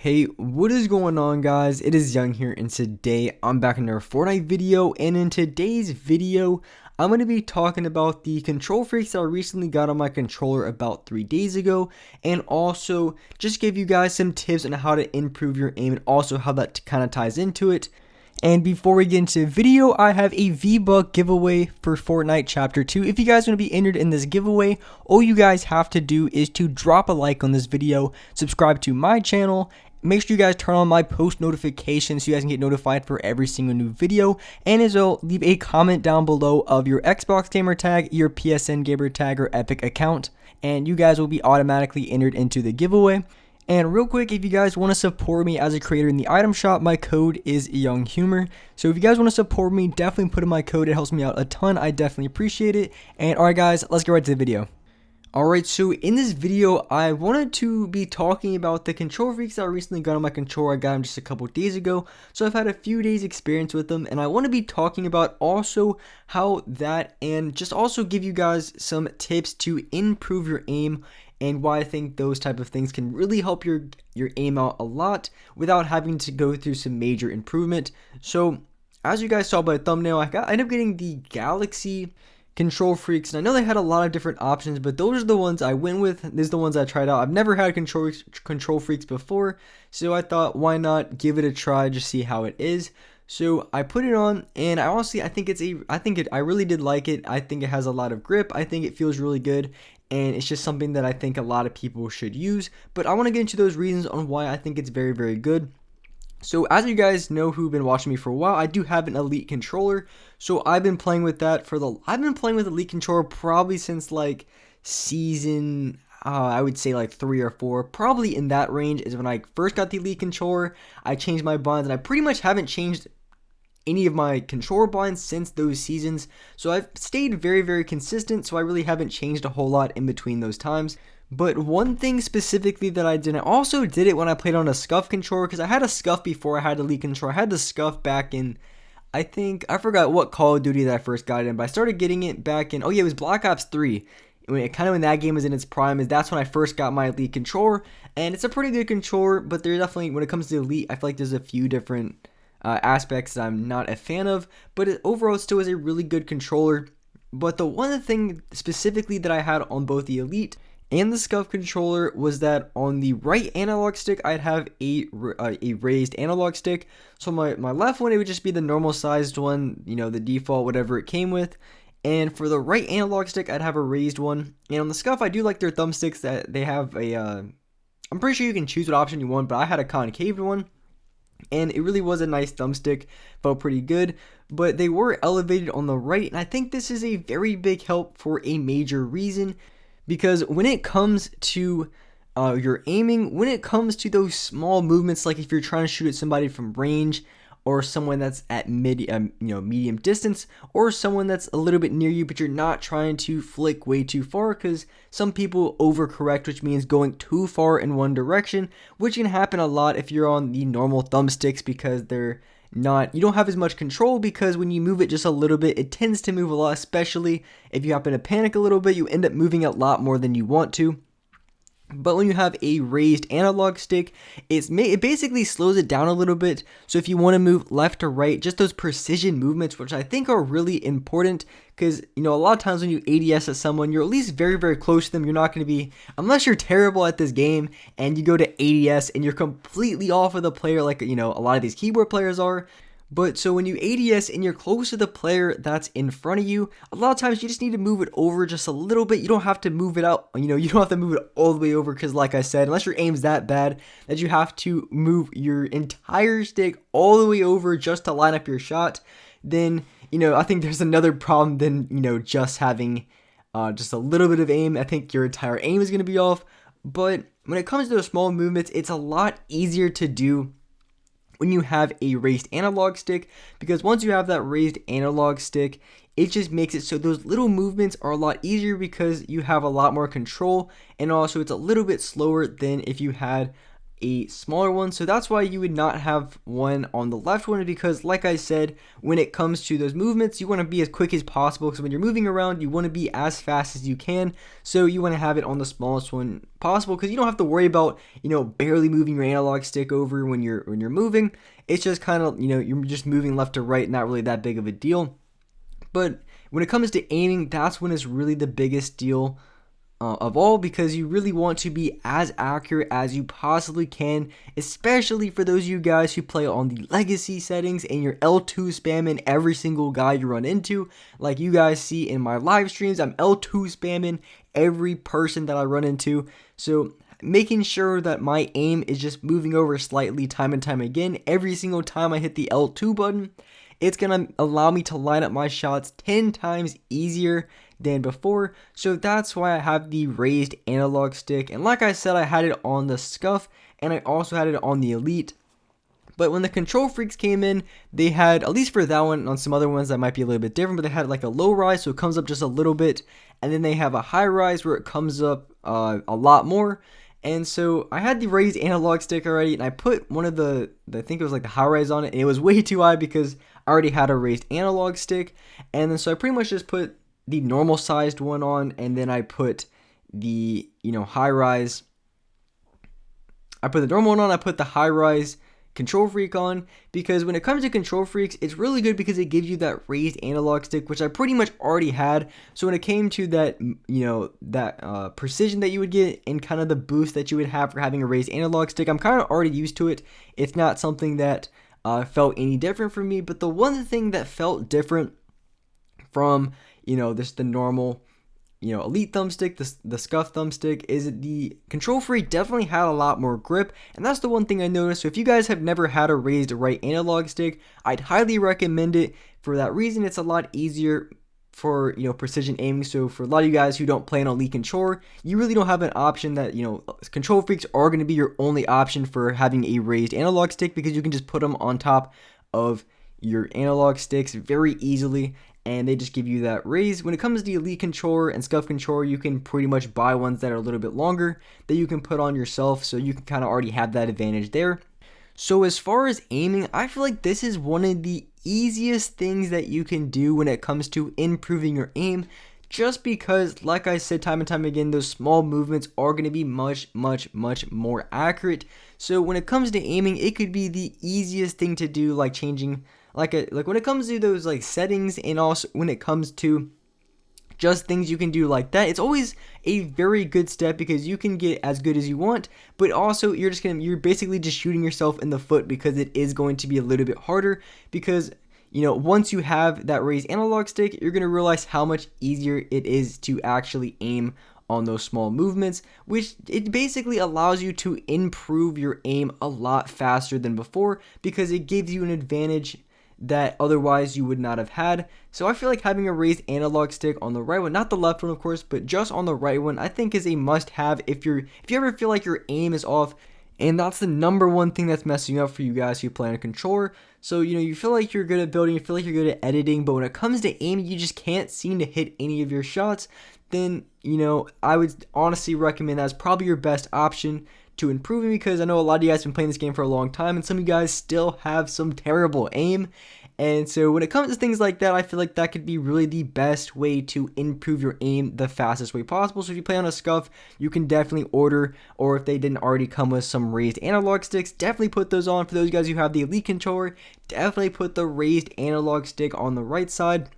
Hey, what is going on, guys? It is Young here, and today I'm back in another Fortnite video. And in today's video, I'm going to be talking about the control freaks that I recently got on my controller about 3 days ago, and also just give you guys some tips on how to improve your aim and also how that kind of ties into it. And before we get into the video, I have a V-Buck giveaway for Fortnite Chapter 2. If you guys want to be entered in this giveaway, all you guys have to do is to drop a like on this video, subscribe to my channel, make sure you guys turn on my post notifications so you guys can get notified for every single new video, and as well, leave a comment down below of your Xbox gamer tag, your PSN gamer tag, or Epic account, and you guys will be automatically entered into the giveaway. And real quick, if you guys want to support me as a creator in the item shop, my code is YoungHumor. So if you guys want to support me, definitely put in my code. It helps me out a ton. I definitely appreciate it. And alright guys, let's get right to the video. Alright, so in this video, I wanted to be talking about the control freaks that I recently got on my controller. I got them just a couple days ago, so I've had a few days experience with them, and I want to be talking about also how that, and just also give you guys some tips to improve your aim, and why I think those type of things can really help your aim out a lot without having to go through some major improvement. So as you guys saw by the thumbnail, I ended up getting the Galaxy control freaks, and I know they had a lot of different options, but those are the ones I went with. These are the ones I tried out. I've never had control freaks before, so I thought, why not give it a try, just see how it is. So I put it on, and I really did like it. I think it has a lot of grip. I think it feels really good, and it's just something that I think a lot of people should use. But I want to get into those reasons on why I think it's very, very good. So as you guys know who've been watching me for a while, I do have an Elite controller. So I've been playing with that I've been playing with Elite controller probably since like season, I would say like 3 or 4, probably in that range is when I first got the Elite controller. I changed my buttons, and I pretty much haven't changed any of my controller buttons since those seasons. So I've stayed very, very consistent, so I really haven't changed a whole lot in between those times. But one thing specifically that I did, I also did it when I played on a Scuff controller, because I had a Scuff before I had a Elite controller. I had the Scuff back in, I forgot what Call of Duty that I first got it in, but I started getting it back in, it was Black Ops 3. When that game was in its prime, that's when I first got my Elite controller, and it's a pretty good controller, but there definitely, when it comes to Elite, I feel like there's a few different aspects that I'm not a fan of, but overall it still is a really good controller. But the one thing specifically that I had on both the Elite and the Scuff controller was that on the right analog stick, I'd have a raised analog stick. So my left one, it would just be the normal sized one, the default, whatever it came with. And for the right analog stick, I'd have a raised one. And on the Scuff, I do like their thumbsticks that they have I'm pretty sure you can choose what option you want, but I had a concave one. And it really was a nice thumbstick, felt pretty good, but they were elevated on the right. And I think this is a very big help for a major reason. Because when it comes to your aiming, when it comes to those small movements, like if you're trying to shoot at somebody from range, or someone that's at medium distance, or someone that's a little bit near you, but you're not trying to flick way too far, because some people overcorrect, which means going too far in one direction, which can happen a lot if you're on the normal thumbsticks, because you don't have as much control, because when you move it just a little bit, it tends to move a lot, especially if you happen to panic a little bit, you end up moving a lot more than you want to. But when you have a raised analog stick, it basically slows it down a little bit. So if you want to move left or right, just those precision movements, which I think are really important, because a lot of times when you ADS at someone, you're at least very, very close to them. You're not going to be, unless you're terrible at this game and you go to ADS and you're completely off of the player, like a lot of these keyboard players are. But so when you ADS and you're close to the player that's in front of you, a lot of times you just need to move it over just a little bit. You don't have to move it out, you don't have to move it all the way over, because like I said, unless your aim's that bad that you have to move your entire stick all the way over just to line up your shot, then, I think there's another problem than, just having just a little bit of aim. I think your entire aim is going to be off. But when it comes to those small movements, it's a lot easier to do when you have a raised analog stick, because once you have that raised analog stick, it just makes it so those little movements are a lot easier, because you have a lot more control, and also it's a little bit slower than if you had a smaller one. So that's why you would not have one on the left one, because like I said, when it comes to those movements, you want to be as quick as possible, because when you're moving around, you want to be as fast as you can. So you want to have it on the smallest one possible, because you don't have to worry about, barely moving your analog stick over when you're moving. It's just kind of, you're just moving left to right, not really that big of a deal. But when it comes to aiming, that's when it's really the biggest deal of all, because you really want to be as accurate as you possibly can, especially for those of you guys who play on the legacy settings and you're L2 spamming every single guy you run into. Like you guys see in my live streams, I'm L2 spamming every person that I run into. So making sure that my aim is just moving over slightly time and time again, every single time I hit the L2 button, it's going to allow me to line up my shots 10 times easier than before. So that's why I have the raised analog stick. And like I said, I had it on the Scuff and I also had it on the Elite. But when the Control Freaks came in, they had, at least for that one, on some other ones that might be a little bit different, but they had like a low rise, so it comes up just a little bit. And then they have a high rise where it comes up a lot more. And so I had the raised analog stick already, and I put one of I think it was like the high rise on it, and it was way too high because I already had a raised analog stick. And then so I pretty much just put the normal sized one on, and then I put the, high rise. I put the normal one on, I put the high rise Control Freak on, because when it comes to Control Freaks, it's really good because it gives you that raised analog stick, which I pretty much already had. So when it came to that, that precision that you would get and kind of the boost that you would have for having a raised analog stick, I'm kind of already used to it. It's not something that felt any different for me. But the one thing that felt different from, the normal, Elite thumbstick, the Scuff thumbstick, is the Control Freak definitely had a lot more grip, and that's the one thing I noticed. So if you guys have never had a raised right analog stick, I'd highly recommend it. For that reason, it's a lot easier for, precision aiming. So for a lot of you guys who don't play an Elite controller, you really don't have an option that, Control Freaks are going to be your only option for having a raised analog stick, because you can just put them on top of your analog sticks very easily, and they just give you that raise. When it comes to the Elite controller and Scuff controller, you can pretty much buy ones that are a little bit longer that you can put on yourself, so you can kind of already have that advantage there. So as far as aiming, I feel like this is one of the easiest things that you can do when it comes to improving your aim, just because, like I said time and time again, those small movements are going to be much more accurate. So when it comes to aiming, it could be the easiest thing to do, like changing like when it comes to those like settings, and also when it comes to just things you can do like that, it's always a very good step, because you can get as good as you want, but also you're basically just shooting yourself in the foot, because it is going to be a little bit harder, because once you have that raised analog stick, you're going to realize how much easier it is to actually aim on those small movements, which it basically allows you to improve your aim a lot faster than before, because it gives you an advantage that otherwise you would not have had. So I feel like having a raised analog stick on the right one, not the left one of course, but just on the right one, I think is a must have if you ever feel like your aim is off. And that's the number one thing that's messing up for you guys who play on a controller. So, you feel like you're good at building, you feel like you're good at editing, but when it comes to aiming, you just can't seem to hit any of your shots. Then, I would honestly recommend that's probably your best option to improving, because I know a lot of you guys have been playing this game for a long time, and some of you guys still have some terrible aim. And so when it comes to things like that, I feel like that could be really the best way to improve your aim the fastest way possible. So if you play on a Scuff, you can definitely order, or if they didn't already come with some raised analog sticks, definitely put those on. For those guys who have the Elite controller, definitely put the raised analog stick on the right side.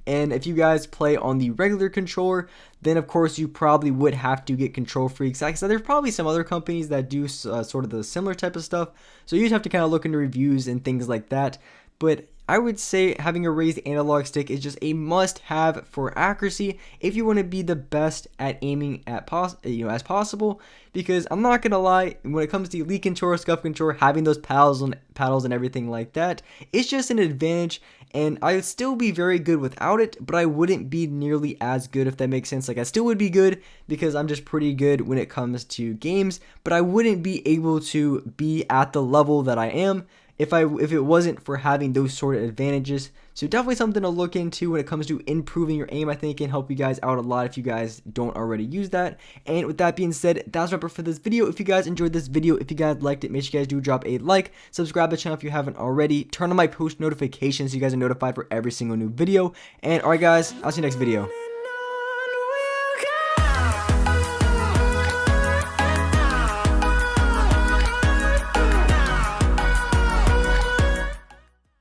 And if you guys play on the regular controller, then of course you probably would have to get Control Freaks. Like I said, there's probably some other companies that do sort of the similar type of stuff, so you just have to kind of look into reviews and things like that. But I would say having a raised analog stick is just a must-have for accuracy if you want to be the best at aiming at as possible. Because I'm not gonna lie, when it comes to Elite controller, Scuff controller, having those paddles and everything like that, it's just an advantage. And I would still be very good without it, but I wouldn't be nearly as good, if that makes sense. Like I still would be good because I'm just pretty good when it comes to games, but I wouldn't be able to be at the level that I am if it wasn't for having those sort of advantages. So definitely something to look into when it comes to improving your aim. I think it can help you guys out a lot if you guys don't already use that. And with that being said, that's wrap up for this video. If you guys enjoyed this video, if you guys liked it, make sure you guys do drop a like, subscribe to the channel if you haven't already, turn on my post notifications so you guys are notified for every single new video. And alright guys, I'll see you next video.